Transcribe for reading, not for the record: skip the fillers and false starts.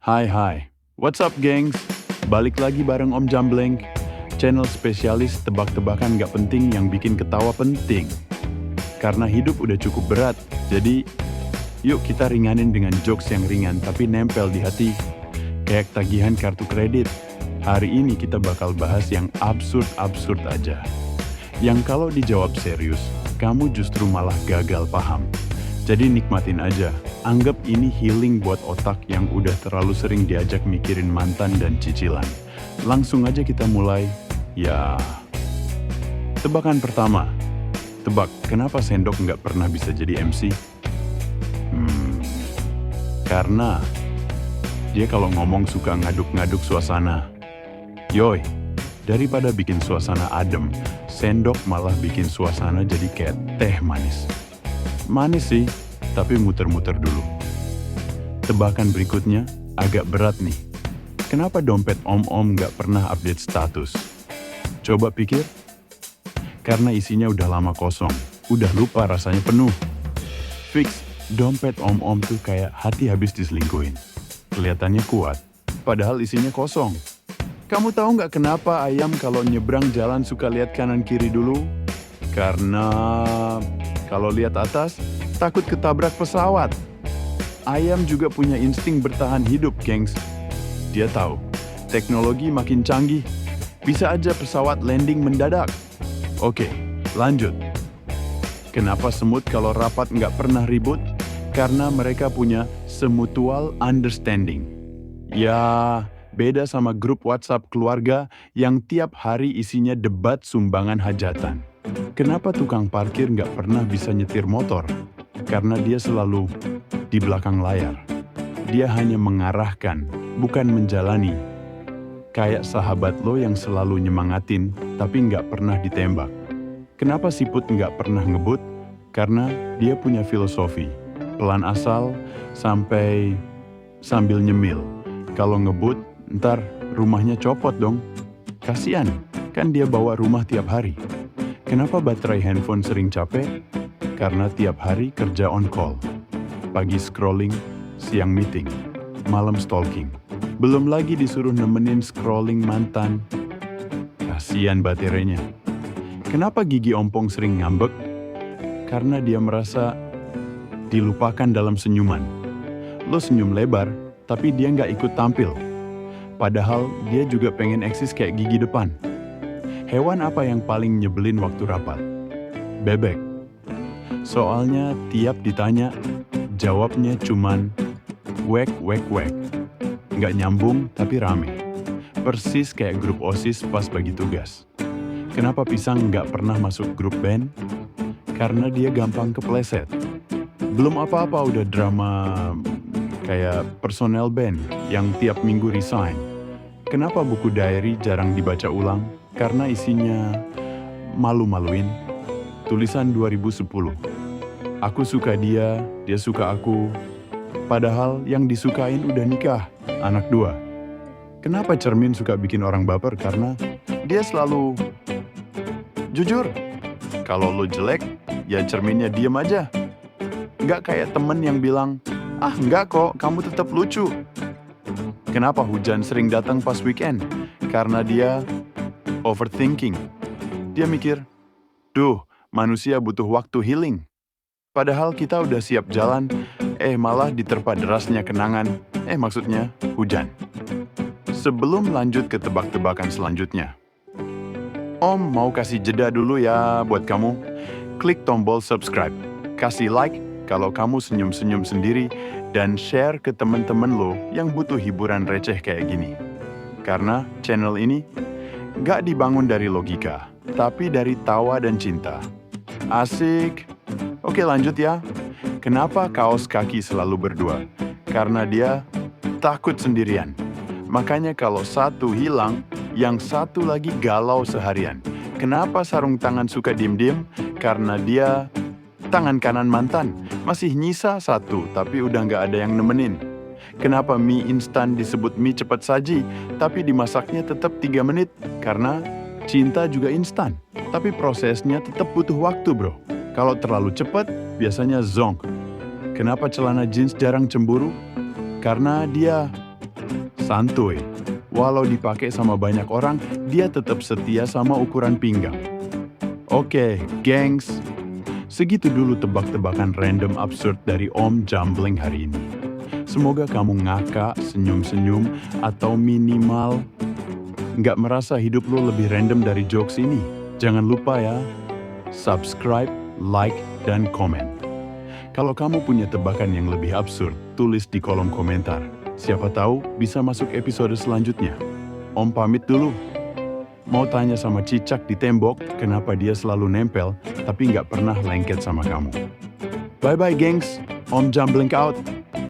Hai, what's up gengs? Balik lagi bareng Om Jambleng, channel spesialis tebak-tebakan gak penting yang bikin ketawa penting. Karena hidup udah cukup berat, jadi yuk kita ringanin dengan jokes yang ringan tapi nempel di hati. Kayak tagihan kartu kredit. Hari ini kita bakal bahas yang absurd-absurd aja. Yang kalau dijawab serius, kamu justru malah gagal paham. Jadi nikmatin aja, anggap ini healing buat otak yang udah terlalu sering diajak mikirin mantan dan cicilan. Langsung aja kita mulai, ya. Tebakan pertama, tebak kenapa sendok nggak pernah bisa jadi MC? Karena dia kalau ngomong suka ngaduk-ngaduk suasana. Yoi, daripada bikin suasana adem, sendok malah bikin suasana jadi kayak teh manis. Manis sih, tapi muter-muter dulu. Tebakan berikutnya agak berat nih. Kenapa dompet om-om gak pernah update status? Coba pikir. Karena isinya udah lama kosong, udah lupa rasanya penuh. Fix, dompet om-om tuh kayak hati habis diselingkuhin. Kelihatannya kuat, padahal isinya kosong. Kamu tahu gak kenapa ayam kalau nyebrang jalan suka lihat kanan kiri dulu? Karena kalau lihat atas, takut ketabrak pesawat. Ayam juga punya insting bertahan hidup, gengs. Dia tahu, teknologi makin canggih. Bisa aja pesawat landing mendadak. Oke, lanjut. Kenapa semut kalau rapat nggak pernah ribut? Karena mereka punya semutual understanding. Ya, beda sama grup WhatsApp keluarga yang tiap hari isinya debat sumbangan hajatan. Kenapa tukang parkir nggak pernah bisa nyetir motor? Karena dia selalu di belakang layar. Dia hanya mengarahkan, bukan menjalani. Kayak sahabat lo yang selalu nyemangatin, tapi nggak pernah ditembak. Kenapa siput nggak pernah ngebut? Karena dia punya filosofi. Pelan asal, sampai sambil nyemil. Kalau ngebut, ntar rumahnya copot dong. Kasian, kan dia bawa rumah tiap hari. Kenapa baterai handphone sering capek? Karena tiap hari kerja on call. Pagi scrolling, siang meeting, malam stalking. Belum lagi disuruh nemenin scrolling mantan. Kasian baterainya. Kenapa gigi ompong sering ngambek? Karena dia merasa dilupakan dalam senyuman. Lo senyum lebar, tapi dia nggak ikut tampil. Padahal dia juga pengen eksis kayak gigi depan. Hewan apa yang paling nyebelin waktu rapat? Bebek. Soalnya tiap ditanya, jawabnya cuman wek wek wek. Nggak nyambung tapi rame. Persis kayak grup OSIS pas bagi tugas. Kenapa pisang nggak pernah masuk grup band? Karena dia gampang kepleset. Belum apa-apa udah drama kayak personel band yang tiap minggu resign. Kenapa buku diary jarang dibaca ulang? Karena isinya malu-maluin. Tulisan 2010. Aku suka dia, dia suka aku. Padahal yang disukain udah nikah, anak 2. Kenapa cermin suka bikin orang baper? Karena dia selalu jujur. Kalau lo jelek, ya cerminnya diem aja. Nggak kayak temen yang bilang, ah nggak kok, kamu tetap lucu. Kenapa hujan sering datang pas weekend? Karena dia overthinking. Dia mikir, duh, manusia butuh waktu healing. Padahal kita udah siap jalan, malah diterpa derasnya kenangan, maksudnya hujan. Sebelum lanjut ke tebak-tebakan selanjutnya, Om mau kasih jeda dulu ya buat kamu. Klik tombol subscribe, kasih like kalau kamu senyum-senyum sendiri, dan share ke teman-teman lo yang butuh hiburan receh kayak gini. Karena channel ini gak dibangun dari logika, tapi dari tawa dan cinta. Asik. Oke lanjut ya. Kenapa kaos kaki selalu berdua? Karena dia takut sendirian. Makanya kalau satu hilang, yang satu lagi galau seharian. Kenapa sarung tangan suka diem-diem? Karena dia tangan kanan mantan. Masih nyisa satu, tapi udah gak ada yang nemenin. Kenapa mie instan disebut mie cepat saji, tapi dimasaknya tetap 3 menit? Karena cinta juga instan, tapi prosesnya tetap butuh waktu bro. Kalau terlalu cepat, biasanya zonk. Kenapa celana jeans jarang cemburu? Karena dia Santuy. Walau dipakai sama banyak orang, dia tetap setia sama ukuran pinggang. Oke, gengs. Segitu dulu tebak-tebakan random absurd dari Om Jambling hari ini. Semoga kamu ngakak, senyum-senyum, atau minimal nggak merasa hidup lo lebih random dari jokes ini. Jangan lupa ya, subscribe, like, dan komen. Kalau kamu punya tebakan yang lebih absurd, tulis di kolom komentar. Siapa tahu bisa masuk episode selanjutnya. Om pamit dulu. Mau tanya sama cicak di tembok, kenapa dia selalu nempel, tapi nggak pernah lengket sama kamu. Bye-bye, gengs. Om Jambling out.